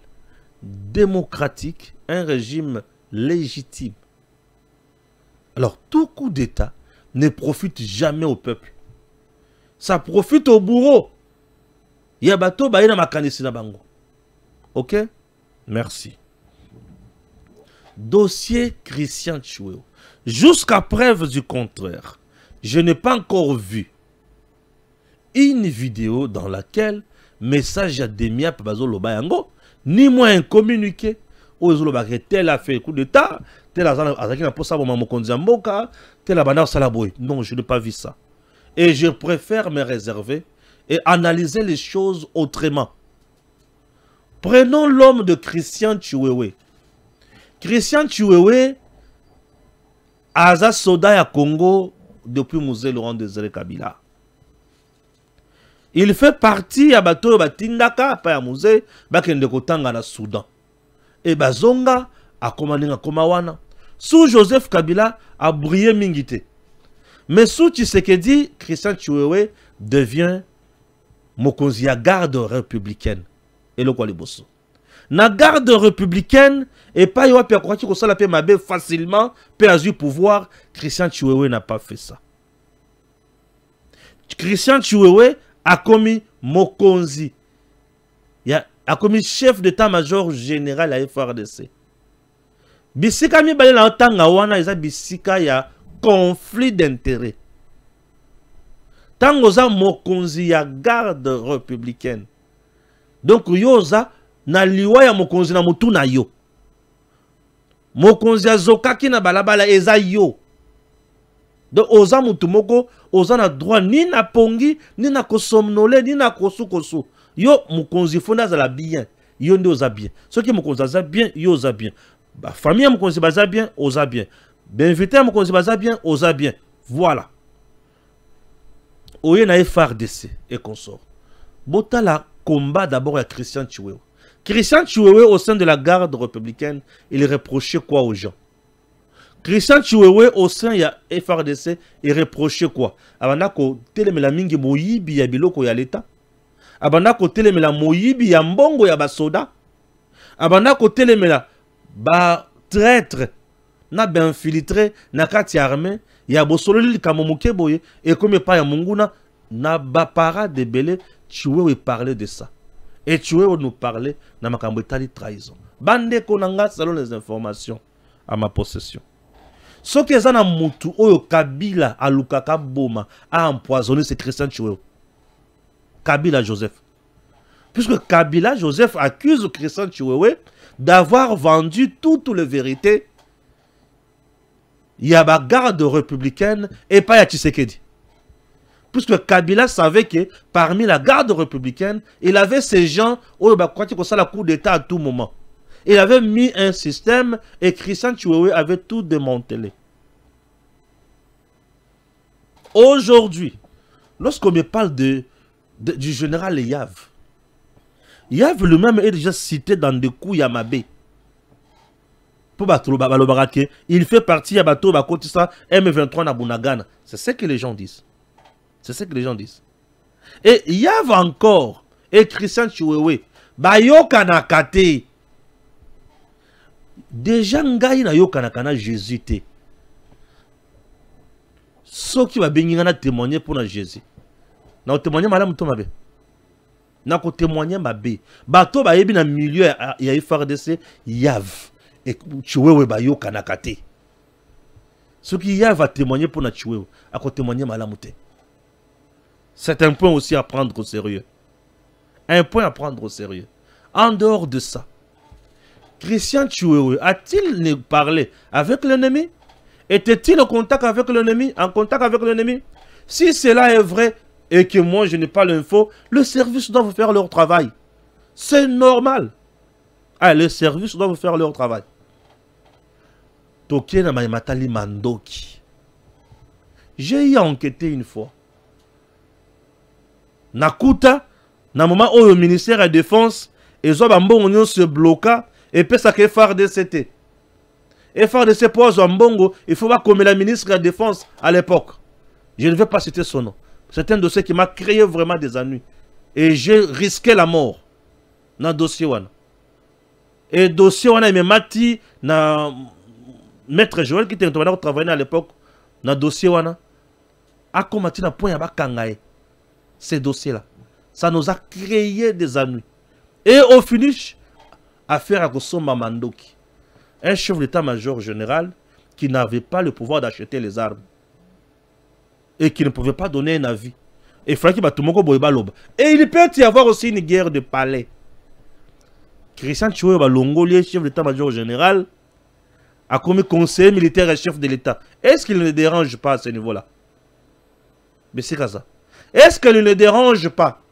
démocratique, un régime légitime. Alors tout coup d'État ne profite jamais au peuple. Ça profite au bourreau. Yabato baïna makanisi na bango. Ok? Merci. Dossier Christian Chiwewe. Jusqu'à preuve du contraire, je n'ai pas encore vu une vidéo dans laquelle message à Demia Pabazolo Bayango, ni moins un communiqué, où ils tel a fait coup d'état, tel a tel a bandar salaboy. Non, je n'ai pas vu ça. Et je préfère me réserver et analyser les choses autrement. Prenons l'homme de Christian Chiwewe. Christian Chiwewe, Aza Soda à Congo depuis Musée Laurent Désiré Kabila. Il fait partie à Bato Batindaka, pas à Musée, Bakende Kotanga na Soudan. Et Bazonga a commandé à Komawana. Sous Joseph Kabila a brillé Mingite. Mais sous Tshisekedi, Christian Chiwewe devient Mokonzia garde républicaine. Et le quoi les bosso. Na garde républicaine, et pas yoa pia kwa ko sala pe mabe facilement, pe azu pouvoir, Christian Chiwewe n'a pas fait ça. Christian Chiwewe a commis Mokonzi. A commis chef d'état-major général à FRDC. Bisika mi bale la tanga wana eza bisika ya conflit d'intérêt. Tango za Mokonzi ya garde républicaine. Donc yoza na liwa ya Mokonzi na mutu na yo. Mokonzi ya zokaki na balabala eza yo. Donc oza mutu moko oza na droit ni na pongi ni na kosomnole ni na kosu. Yo Mokonzi fonda za la bien. Yo ndi oza bien. Ce qui Mokonzi za bien, yo oza bien. Ba famille Mokonzi baza bien, oza bien. Benvité Mokonzi baza bien, oza bien. Voilà. Oye na FRDC et consort. Botala combat d'abord à Christian Chiwewe. Christian Chiwewe au sein de la garde républicaine, il reprochait quoi aux gens? Christian Chiwewe au sein de FRDC, il reprochait quoi? Abanako telemela mingi moyibi ya biloko ya l'État. Abanako telemela moyibi ya mbongo ya basoda. Abanako telemela ba traître na ba infiltré na kati armée ya bosololi kamomuke boye et comme pas ya munguna na ba para de belé Chiwewe parlait de ça. Et Chiwewe nous parlait na makambo etali trahison. Bande konanga selon les informations à ma possession. Ce que zana mutu oyo Kabila alukaka boma a empoisonné ce Christian Chiwewe. Kabila Joseph. Puisque Kabila Joseph accuse Christian Chiwewe d'avoir vendu toutes les vérités. Il y a la garde républicaine et pas ya Tshisekedi. Puisque Kabila savait que parmi la garde républicaine, il avait ces gens où il y a coup d'état à tout moment. Il avait mis un système et Christian Chiwewe avait tout démantelé. Aujourd'hui, lorsqu'on me parle du général Yav, Yav lui-même est déjà cité dans des coups Yamabé. Il fait partie de Bato Bakotisa M23 na Bunagana. C'est ce que les gens disent. C'est ce que les gens disent. Et il y avait encore, et Christian Chiwewe, Bayoka na kate. Déjà ngai na yoka na kana Jésus te. Ce qui va bénir témoigner pour Jésus. Na témoigner madame Tomabe. Na ko témoigner mabe. Bato ba yebi na milieu ya FRDC Yav. Et Chiwewe Bayoka na kate. Ce qui Yav va témoigner pour Chiwewe, à ko témoigner madame te. C'est un point aussi à prendre au sérieux. Un point à prendre au sérieux. En dehors de ça, Christian Chiwewe a-t-il parlé avec l'ennemi? Était-il en contact avec l'ennemi? En contact avec l'ennemi? Si cela est vrai et que moi je n'ai pas l'info, le service doit faire leur travail. C'est normal. Ah, le service doit faire leur travail. Tokena Matali Mandoki. J'ai y enquêté une fois. Nakuta, na moment où le ministère de la Défense, ils ont se bloqué et puis ça que FRDC. FRDC pose un bongo, il faut voir comme la ministre de la Défense à l'époque. Je ne vais pas citer son nom. C'est un dossier qui m'a créé vraiment des ennuis. Et j'ai risqué la mort dans le dossier wana. Et le dossier wana il m'a dit na maître Joël qui était travaillé à l'époque dans le dossier wana. A combattu na point ya bakangaye. Ces dossiers-là. Ça nous a créé des ennuis. Et au finish, affaire à Kosoma Mandoki. Un chef d'état-major général qui n'avait pas le pouvoir d'acheter les armes. Et qui ne pouvait pas donner un avis. Et il fallait qu'il y ait tout le monde. Et il peut y avoir aussi une guerre de palais. Christian Chiwewe Longolier, chef d'état-major général, a commis conseiller militaire et chef de l'État. Est-ce qu'il ne dérange pas à ce niveau-là? Mais c'est comme ça. Est-ce qu'il ne dérange pas?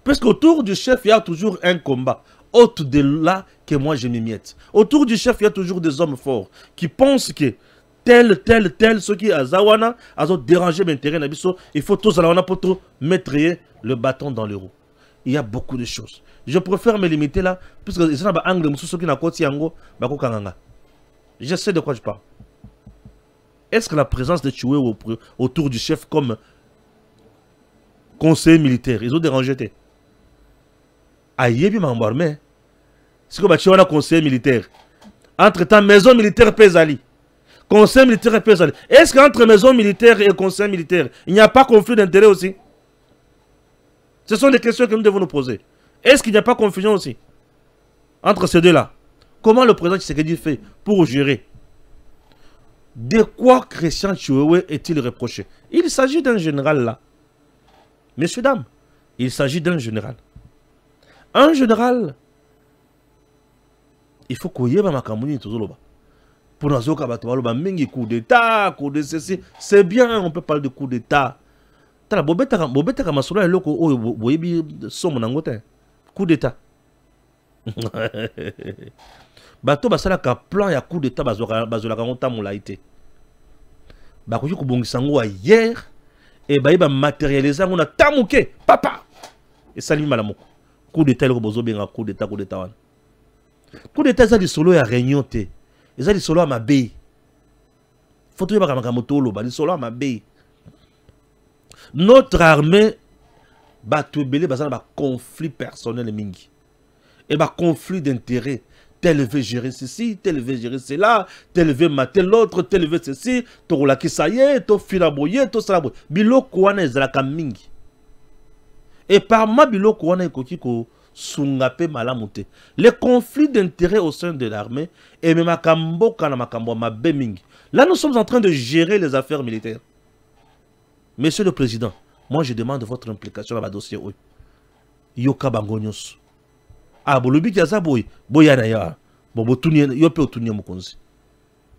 Parce qu'autour du chef, il y a toujours un combat. Autre de là que moi je m'émiette. Autour du chef, il y a toujours des hommes forts qui pensent que tel, ceux qui à Zawana, ont dérangé l'intérêt, il faut tous aller pour tout mettre le bâton dans le roue. Il y a beaucoup de choses. Je préfère me limiter là, puisque il y a un angle qui n'a pas. Je sais de quoi je parle. Est-ce que la présence de Chiwewe autour du chef comme conseiller militaire, ils ont dérangé? Aïe, bien m'embarmer. C'est comme tu as un conseiller militaire. Entre-temps, maison militaire Pesali. Conseil militaire Pesali. Est-ce qu'entre maison militaire et conseil militaire, il n'y a pas conflit d'intérêt aussi? Ce sont des questions que nous devons nous poser. Est-ce qu'il n'y a pas confusion aussi entre ces deux-là? Comment le président Tshisekedi fait pour gérer? De quoi Christian Chiwewe est-il reproché? Il s'agit d'un général là. Messieurs, dames, il s'agit d'un général. Un général, il faut qu'il y ait un makamuni toujours là-bas. Pour nous autres, il coup d'État, coup de ceci. C'est bien, on peut parler de coup d'État. Coup d'État. Bato basala ka plan ya coup d'État bazola ka molaité. Bakoki ko bongisa ngo hier et ba matérialiser ngo na tamuke papa. Et salimi malamoko. Coup d'État le bozo benga coup d'État wana. Coup d'État ça di solo ya réunion te. Eza di solo à mabe. Faut tout ba motolo ba di solo à mabe. Notre armée bato belé basala ba conflit personnel mingi. Et ba conflit d'intérêt. Tel veut gérer ceci, tel veut gérer cela, tel veut mater l'autre, tel veut ceci, to la kisaye, to filaboye, to salaboye. Biloko wana ezalaka mingi. Et par ma biloko wana ekoki ko sungape malamute. Les conflits d'intérêt au sein de l'armée et même makambo kana makambo mabe mingi. Là nous sommes en train de gérer les affaires militaires. Monsieur le Président, moi je demande votre implication dans le dossier. Yoka bangonyos. Ah, bolobi ki azaboy, boyana ya. Bobo tunye yo pe otunye mokonzi.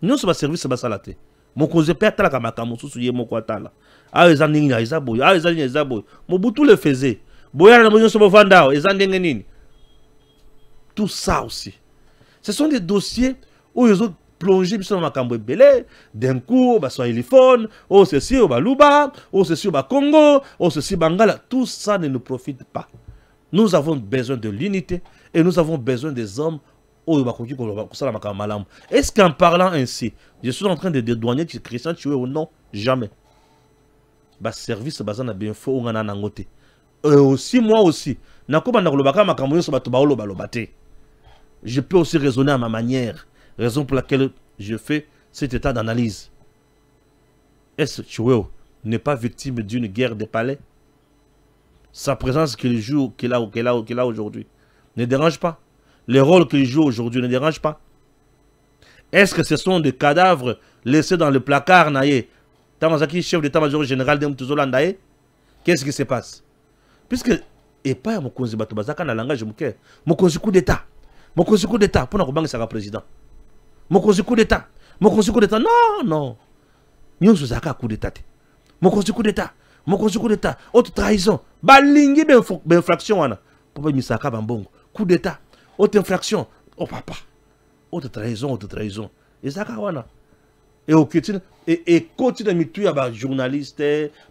Nous sommes service ba salate. Mokonzi pe atala ka makamu susu ye moko atala. Ah ezandingi ya ezaboy, ah ezandingi ya ezaboy. Mobutu le faisait. Boyana na bonyo so bovanda, ezandenge nini. Tout ça aussi. Ce sont des dossiers où ils ont plongé dans makambo belé, d'un coup ba soit téléphone, oh ceci au Baluba, oh ceci au Congo, oh ceci Bangala, tout ça ne nous profite pas. Nous avons besoin de l'unité et nous avons besoin des hommes. Est-ce qu'en parlant ainsi, je suis en train de dédouaner Christian Chiwewe ou non? Jamais. Bah service bazana bien faux on en a aussi moi aussi. Je peux aussi raisonner à ma manière. Raison pour laquelle je fais cet état d'analyse. Est-ce que Chiwewe n'est pas victime d'une guerre des palais? Sa présence qu'il joue, qu'il a aujourd'hui, ne dérange pas. Les rôles qu'il joue aujourd'hui ne dérangent pas. Est-ce que ce sont des cadavres laissés dans le placard naïe? Tamazaki, chef d'état-major général de Mtuzolandaye? Qu'est-ce qui se passe? Puisque, et pas mon konzi batubazaka na langage mouké, mon konzi coup d'état. Mon konzi coup d'état, pour n'avoir pas président. Mon konzi coup d'état. Mon konzi coup d'état. Non, non. Nous sommes coup d'état. Mon konzi coup d'état. Mon conseil coup d'état, autre trahison, balingi ben infraction wana. Papa misaka bambongo, coup d'état, autre infraction, oh papa, autre trahison. Et ça wana. Et au continue et continue mitu ba journaliste,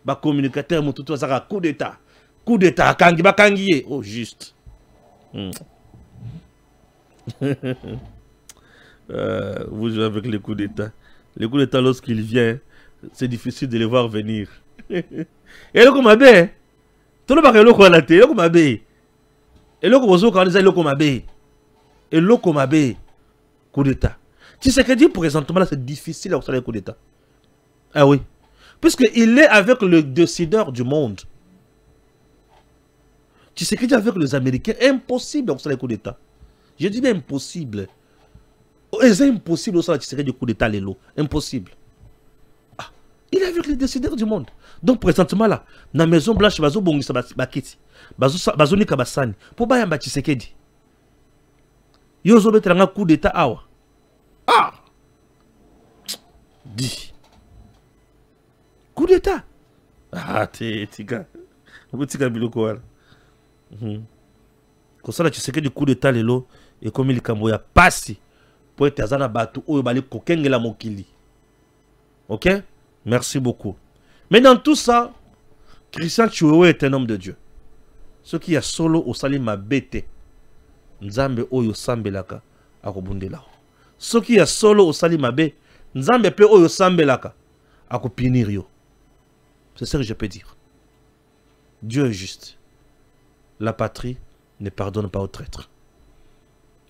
ba communicateur mututu ça coup d'état. Coup d'état kangi ba kangiye, oh juste. Vous jouez avec les coups d'état. Les coups d'état lorsqu'il vient, c'est difficile de les voir venir. Et le komabe, tout le monde est là la télé, le komabe. Et le komabe, quand on le komabe, et le komabe, coup d'état. Tu sais que dit présentement là, c'est difficile à observer le coup d'état. Ah oui, puisqu'il est avec le décideur du monde. Tu sais que dit avec les Américains, impossible à observer le coup d'état. Je dis bien impossible. C'est impossible à observer le coup d'état, impossible. Il est avec les décideurs du monde. Donc présentement là, dans la Maison Blanche, bazo bongisa bakiti. Bazo ni kabasani. Pour bayamba Tshisekedi. Yo zo betra nga coup d'état awa. Ah! Dis. Coup d'état. Ah, tika. Tika biloko wala. Kosala Tshisekedi coup d'état lelo et comme il kambo ya pasi pour être azana batu oyo bali kokengela mokili. OK? Merci beaucoup. Mais dans tout ça, Christian Chiwewe est un homme de Dieu. Ce qui a solo au sali mabete. Nzambe oyo sambelaka akobundela. Ce qui a solo au sali mabe, Nzambe pe oyo sambelaka akopinir yo. C'est ça que je peux dire. Dieu est juste. La patrie ne pardonne pas aux traîtres.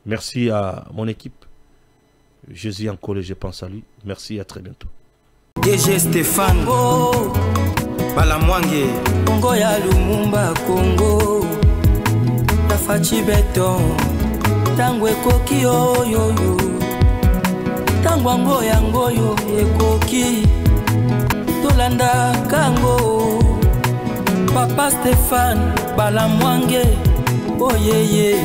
Merci à mon équipe. Jésus en collège, je pense à lui. Merci et à très bientôt. DG Stéphane Balamwange Congo ya Lumumba Congo Tafachi Beton Tango ekoki yo yo yo Tango ango yango yo ekoki Tolanda kango Papa Stéphane Balamwange Oh yeah yeah